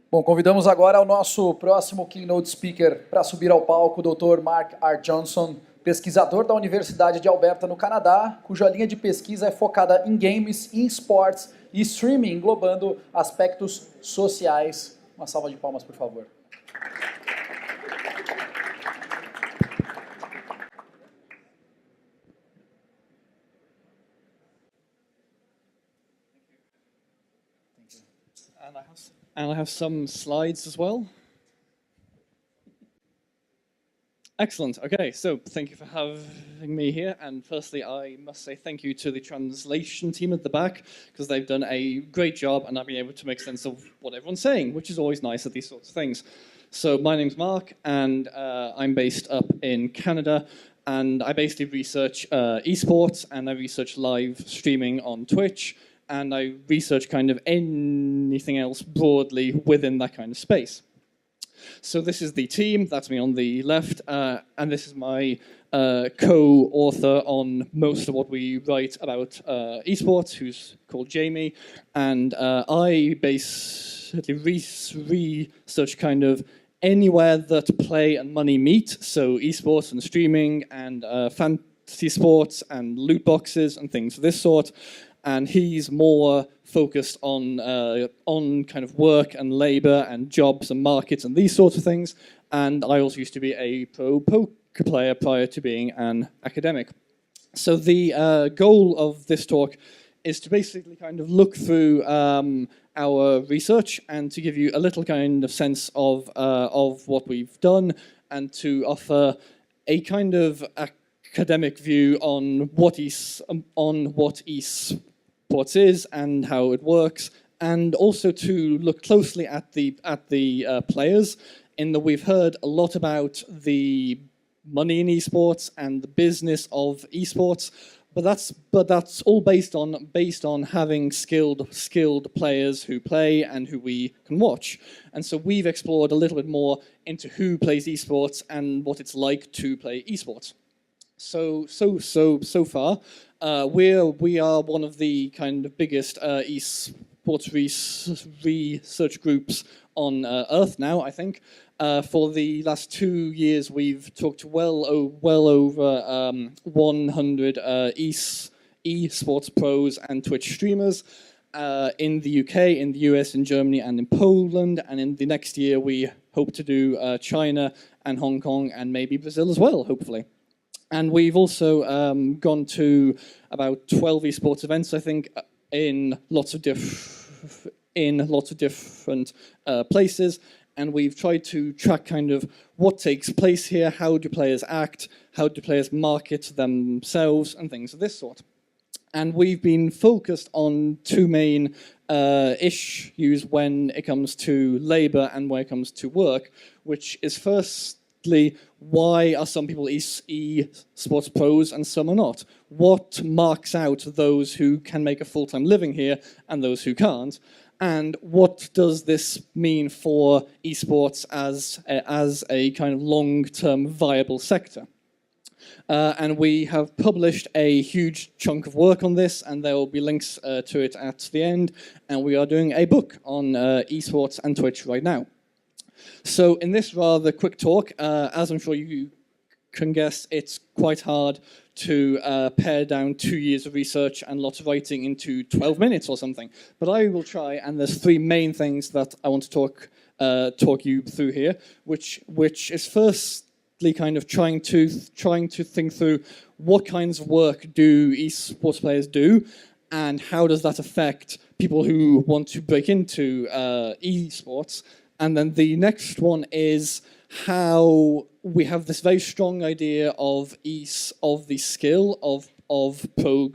Bom, convidamos agora o nosso próximo Keynote Speaker para subir ao palco, o Dr. Mark R. Johnson, pesquisador da Universidade de Alberta, no Canadá, cuja linha de pesquisa é focada em games, em esportes e streaming, englobando aspectos sociais. Uma salva de palmas, por favor. And I have some slides as well. Excellent. Okay, so thank you for having me here. And firstly, I must say thank you to the translation team at the back, because they've done a great job and I've been able to make sense of what everyone's saying, which is always nice at these sorts of things. So my name's Mark, and I'm based up in Canada, and I basically research esports, and I research live streaming on Twitch, and I research kind of anything else broadly within that kind of space. So this is the team, that's me on the left, and this is my co-author on most of what we write about esports, who's called Jamie, and I basically research kind of anywhere that play and money meet, so esports and streaming and fantasy sports and loot boxes and things of this sort. And he's more focused on kind of work and labor and jobs and markets and these sorts of things. And I also used to be a pro poker player prior to being an academic. So the goal of this talk is to basically kind of look through our research and to give you a little kind of sense of what we've done, and to offer a kind of academic view on what esports is and how it works, and also to look closely at the players, in that we've heard a lot about the money in esports and the business of esports, but that's all based on having skilled players who play and who we can watch. And so we've explored a little bit more into who plays esports and what it's like to play esports. So far, we are one of the kind of biggest esports research groups on Earth now, I think. For the last 2 years, we've talked to well over 100 esports pros and Twitch streamers in the UK, in the US, in Germany, and in Poland. And in the next year, we hope to do China and Hong Kong and maybe Brazil as well, hopefully. And we've also gone to about 12 esports events, I think, in lots of different places. And we've tried to track kind of what takes place here, how do players act, how do players market themselves, and things of this sort. And we've been focused on two main issues when it comes to labor and when it comes to work, which is first, why are some people esports pros and some are not? What marks out those who can make a full-time living here and those who can't? And what does this mean for esports as a kind of long-term viable sector? And we have published a huge chunk of work on this, and there will be links to it at the end. And we are doing a book on esports and Twitch right now. So in this rather quick talk, as I'm sure you can guess, it's quite hard to pare down 2 years of research and lots of writing into 12 minutes or something. But I will try, and there's three main things that I want to talk you through here, which is firstly kind of trying to think through what kinds of work do esports players do, and how does that affect people who want to break into esports. And then the next one is how we have this very strong idea of the skill of pro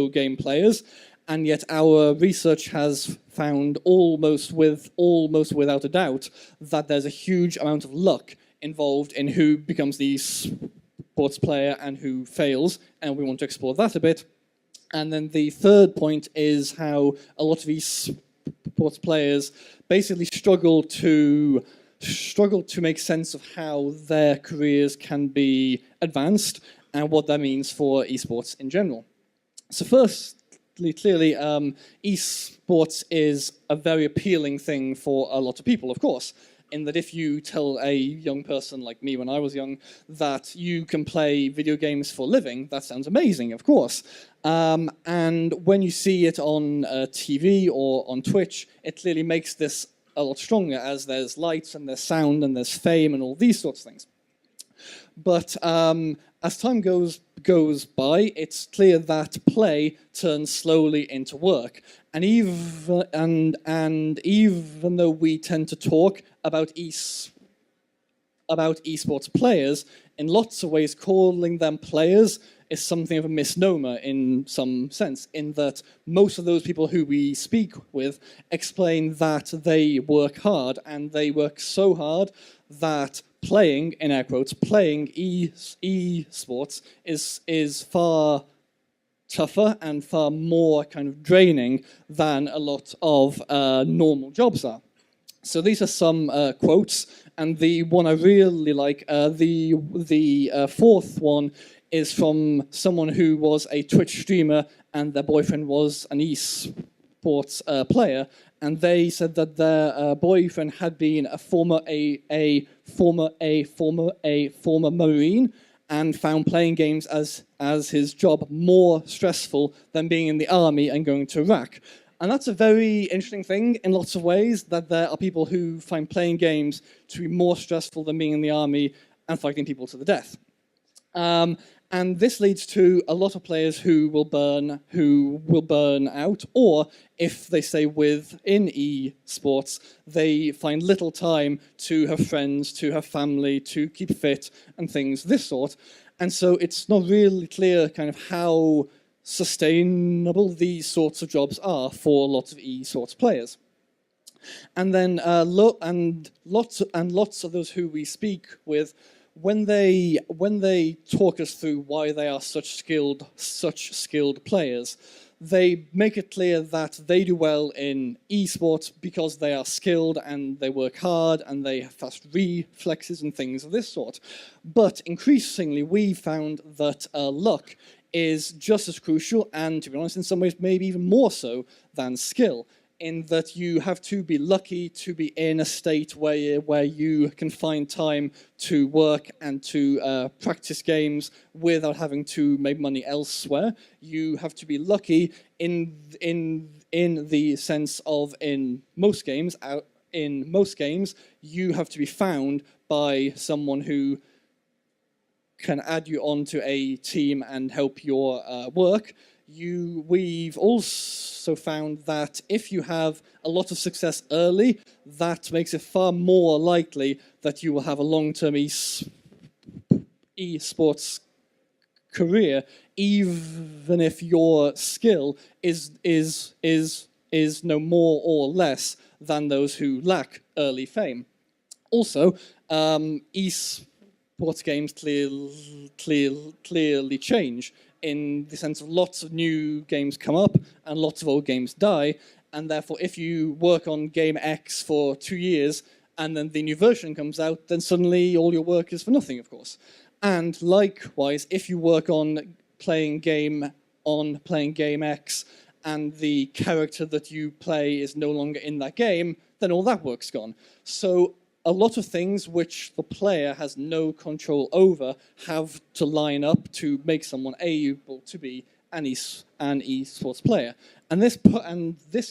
game players, and yet our research has found almost without a doubt that there's a huge amount of luck involved in who becomes the sports player and who fails, and we want to explore that a bit. And then the third point is how a lot of these sports players basically struggle to make sense of how their careers can be advanced and what that means for esports in general. So first, clearly, esports is a very appealing thing for a lot of people, of course, in that if you tell a young person like me when I was young that you can play video games for a living, that sounds amazing, of course. And when you see it on TV or on Twitch, it clearly makes this a lot stronger, as there's lights and there's sound and there's fame and all these sorts of things. But as time goes by, it's clear that play turns slowly into work. And even though we tend to talk about esports players, in lots of ways calling them players is something of a misnomer in some sense, in that most of those people who we speak with explain that they work hard, and they work so hard that playing, in air quotes, playing esports is far tougher and far more kind of draining than a lot of normal jobs are. So these are some quotes, and the one I really like, the fourth one is from someone who was a Twitch streamer and their boyfriend was an esports player, and they said that their boyfriend had been a former Marine and found playing games as his job more stressful than being in the army and going to Iraq. And that's a very interesting thing in lots of ways, that there are people who find playing games to be more stressful than being in the army and fighting people to the death. And this leads to a lot of players who will burn out, or if they stay within esports, they find little time to have friends, to have family, to keep fit, and things of this sort. And so it's not really clear kind of how sustainable these sorts of jobs are for lots of esports players. And then lots of those who we speak with, when they talk us through why they are such skilled players, they make it clear that they do well in esports because they are skilled and they work hard and they have fast reflexes and things of this sort. But increasingly, we found that luck is just as crucial, and to be honest, in some ways, maybe even more so than skill, in that you have to be lucky to be in a state where you can find time to work and to practice games without having to make money elsewhere. You have to be lucky in the sense of in most games, you have to be found by someone who can add you onto a team and help your work. We've also found that if you have a lot of success early, that makes it far more likely that you will have a long-term esports career, even if your skill is no more or less than those who lack early fame. Also, esports games clearly change, in the sense of lots of new games come up and lots of old games die, and therefore if you work on game X for 2 years and then the new version comes out, then suddenly all your work is for nothing, of course. And likewise, if you work on playing game X and the character that you play is no longer in that game, then all that work's gone. So a lot of things which the player has no control over have to line up to make someone able to be an esports player. And this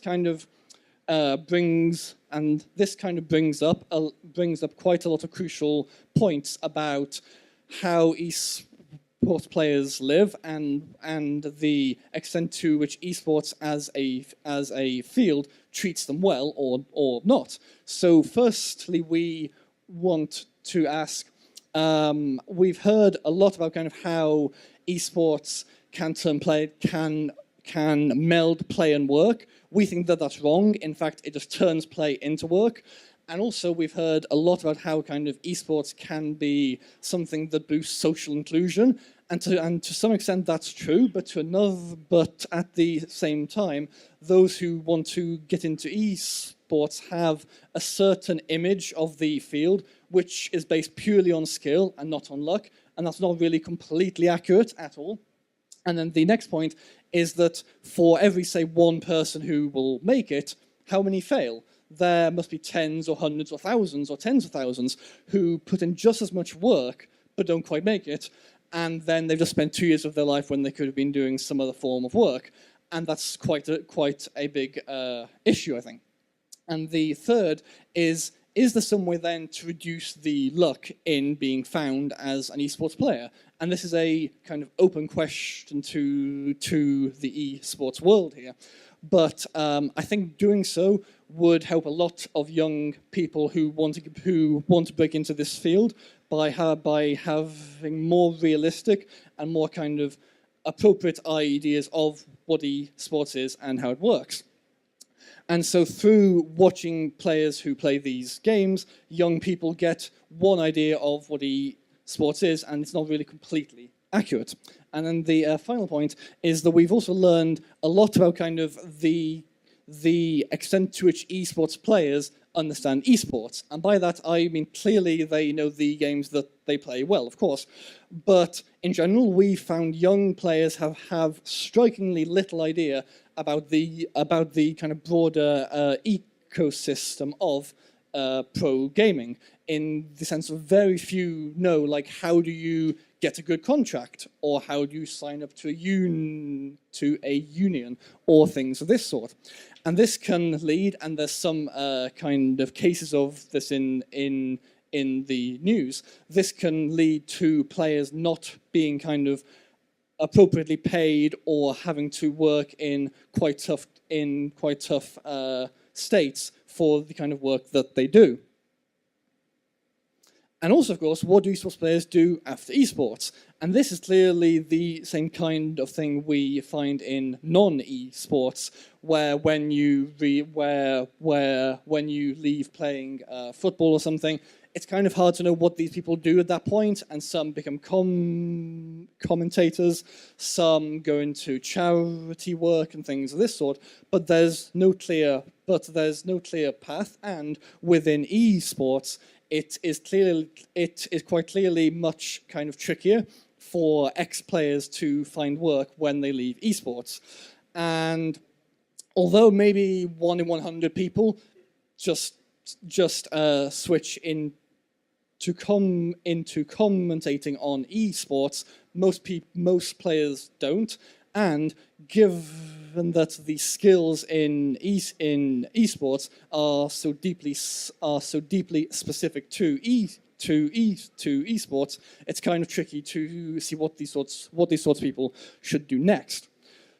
kind of brings up quite a lot of crucial points about how esports players live and the extent to which esports as a field treats them well or not. So firstly, we want to ask, we've heard a lot about kind of how esports can meld play and work. We think that that's wrong. In fact, it just turns play into work. And also, we've heard a lot about how kind of esports can be something that boosts social inclusion, and to some extent that's true. But at the same time, those who want to get into esports have a certain image of the field which is based purely on skill and not on luck, and that's not really completely accurate at all. And then the next point is that for every, say, one person who will make it, how many fail? There must be tens or hundreds or thousands or tens of thousands who put in just as much work but don't quite make it, and then they've just spent 2 years of their life when they could have been doing some other form of work. And that's quite a big issue, I think. And the third is there some way then to reduce the luck in being found as an esports player? And this is a kind of open question to the esports world here. But I think doing so would help a lot of young people who want to break into this field by having more realistic and more kind of appropriate ideas of what esports is and how it works. And so through watching players who play these games, young people get one idea of what esports is, and it's not really completely accurate. And then the final point is that we've also learned a lot about kind of the extent to which esports players understand esports. And by that, I mean clearly they know the games that they play well, of course. But in general, we found young players have strikingly little idea about the kind of broader ecosystem of pro gaming, in the sense of very few know, like, how do you get a good contract, or how do you sign up to a union, or things of this sort. And this can lead, and there's some kind of cases of this in the news, this can lead to players not being kind of appropriately paid, or having to work in quite tough states for the kind of work that they do. And also, of course, what do esports players do after esports? And this is clearly the same kind of thing we find in non-esports, where when you leave playing football or something, it's kind of hard to know what these people do at that point, and some become commentators, some go into charity work and things of this sort, but there's no clear path. And within esports, it is quite clearly much kind of trickier for ex-players to find work when they leave esports. And although maybe 1 in 100 people just switch into commentating on esports, most players don't. And given that the skills in esports are so deeply specific to esports, it's kind of tricky to see what these sorts of people should do next.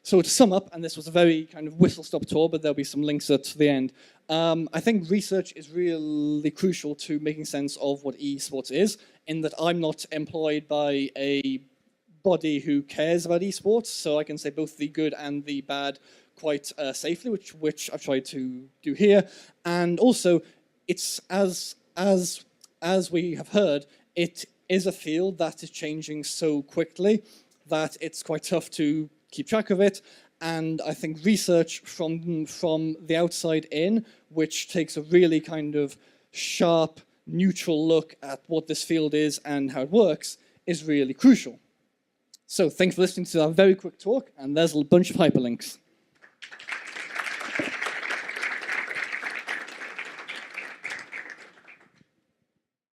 So to sum up, and this was a very kind of whistle-stop tour, but there'll be some links at the end. I think research is really crucial to making sense of what esports is, in that I'm not employed by a body who cares about esports, so I can say both the good and the bad quite safely, which I've tried to do here. And also, it's as we have heard, it is a field that is changing so quickly that it's quite tough to keep track of it. And I think research from the outside in, which takes a really kind of sharp, neutral look at what this field is and how it works, is really crucial. So thanks for listening to our very quick talk, and there's a bunch of hyperlinks.